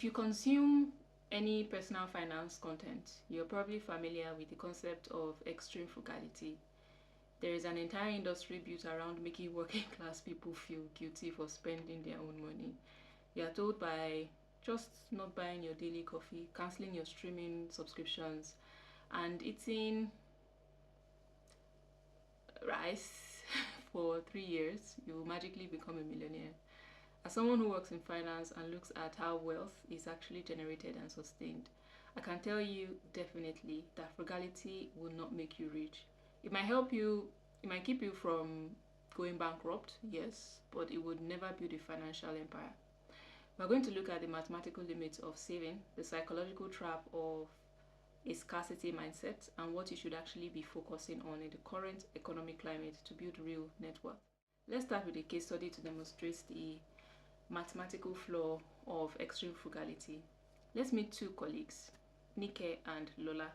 If you consume any personal finance content, you're probably familiar with the concept of extreme frugality. There is an entire industry built around making working class people feel guilty for spending their own money. You are told by just not buying your daily coffee, cancelling your streaming subscriptions, and eating rice for 3 years, you will magically become a millionaire. As someone who works in finance and looks at how wealth is actually generated and sustained, I can tell you definitely that frugality will not make you rich. It might help you, it might keep you from going bankrupt, yes, but it would never build a financial empire. We're going to look at the mathematical limits of saving, the psychological trap of a scarcity mindset, and what you should actually be focusing on in the current economic climate to build real net worth. Let's start with a case study to demonstrate the mathematical flaw of extreme frugality. Let's meet two colleagues, Nike and Lola.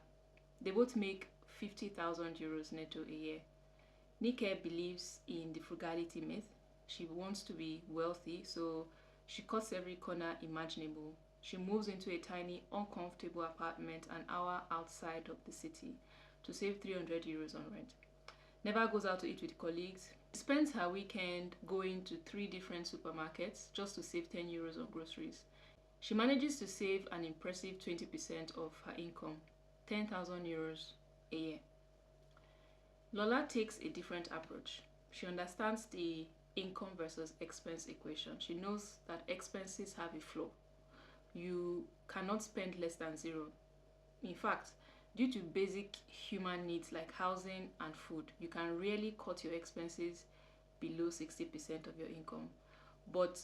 They both make 50,000 euros netto a year. Nike believes in the frugality myth. She wants to be wealthy, so she cuts every corner imaginable. She moves into a tiny, uncomfortable apartment an hour outside of the city to save 300 euros on rent. Never goes out to eat with colleagues. She spends her weekend going to 3 different supermarkets just to save 10 euros on groceries. She manages to save an impressive 20% of her income, 10,000 euros a year. Lola takes a different approach. She understands the income versus expense equation. She knows that expenses have a floor. You cannot spend less than zero. In fact, due to basic human needs like housing and food, you can really cut your expenses below 60% of your income. But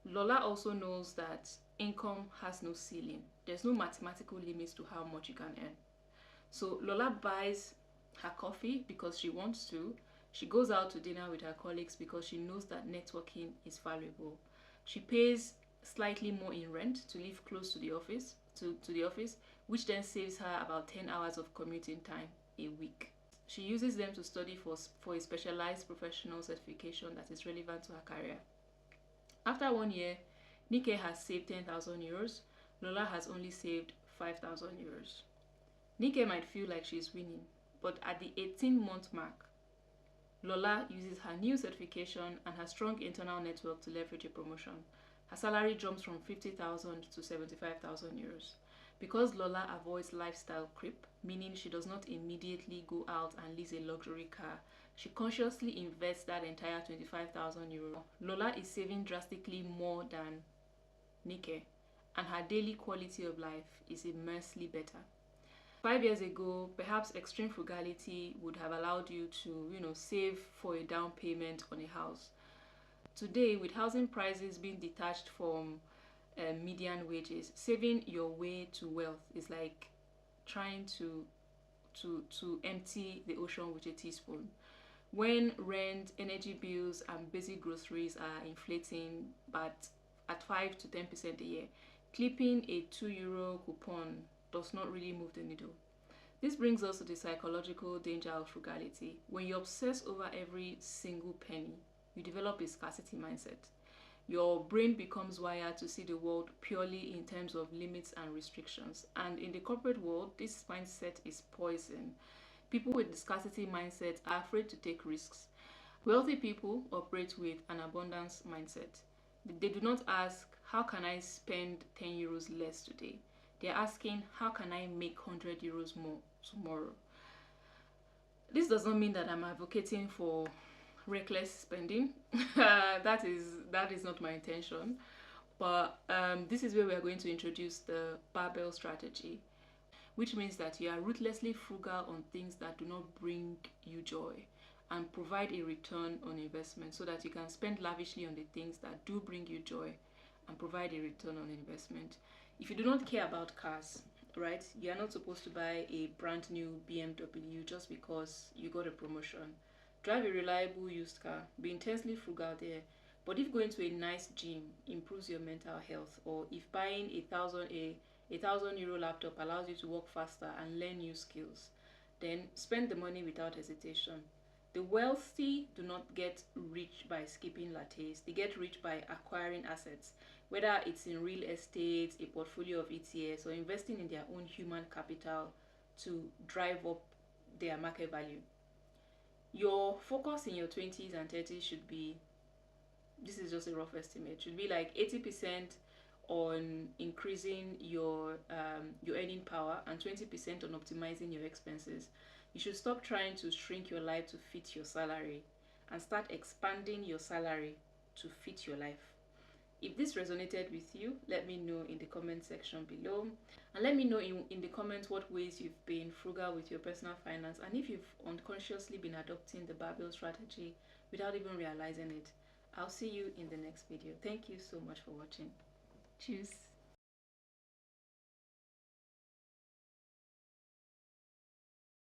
Lola also knows that income has no ceiling. There's no mathematical limits to how much you can earn. So Lola buys her coffee because she wants to. She goes out to dinner with her colleagues because she knows that networking is valuable. She pays slightly more in rent to live close to the office, which then saves her about 10 hours of commuting time a week. She uses them to study for a specialized professional certification that is relevant to her career. After 1 year, Nike has saved 10,000 euros. Lola has only saved 5,000 euros. Nike might feel like she's winning, but at the 18-month mark, Lola uses her new certification and her strong internal network to leverage a promotion. Her salary jumps from 50,000 to 75,000 euros. Because Lola avoids lifestyle creep, meaning she does not immediately go out and lease a luxury car, she consciously invests that entire 25,000 euro. Lola is saving drastically more than Nike, and her daily quality of life is immensely better. 5 years ago, perhaps extreme frugality would have allowed you to, save for a down payment on a house. Today, with housing prices being detached from median wages, saving your way to wealth is like trying to empty the ocean with a teaspoon. When rent, energy bills, and basic groceries are inflating, but at 5 to 10% a year, clipping a €2 coupon does not really move the needle. This brings us to the psychological danger of frugality. When you obsess over every single penny, you develop a scarcity mindset. Your brain becomes wired to see the world purely in terms of limits and restrictions. And in the corporate world, this mindset is poison. People with the scarcity mindset are afraid to take risks. Wealthy people operate with an abundance mindset. They do not ask, how can I spend 10 euros less today? They're asking, how can I make 100 euros more tomorrow? This does not mean that I'm advocating for reckless spending. that is not my intention. But this is where we are going to introduce the Barbell Strategy, which means that you are ruthlessly frugal on things that do not bring you joy and provide a return on investment so that you can spend lavishly on the things that do bring you joy and provide a return on investment. If you do not care about cars, right, you are not supposed to buy a brand new BMW just because you got a promotion. Drive a reliable used car, be intensely frugal there. But if going to a nice gym improves your mental health, or if buying a thousand euro laptop allows you to work faster and learn new skills, then spend the money without hesitation. The wealthy do not get rich by skipping lattes. They get rich by acquiring assets, whether it's in real estate, a portfolio of ETFs, or investing in their own human capital to drive up their market value. Your focus in your 20s and 30s should be, this is just a rough estimate, should be like 80% on increasing your earning power and 20% on optimizing your expenses. You should stop trying to shrink your life to fit your salary and start expanding your salary to fit your life. If this resonated with you, let me know in the comment section below. And let me know in the comments what ways you've been frugal with your personal finance, and if you've unconsciously been adopting the barbell strategy without even realizing it. I'll see you in the next video. Thank you so much for watching. Cheers.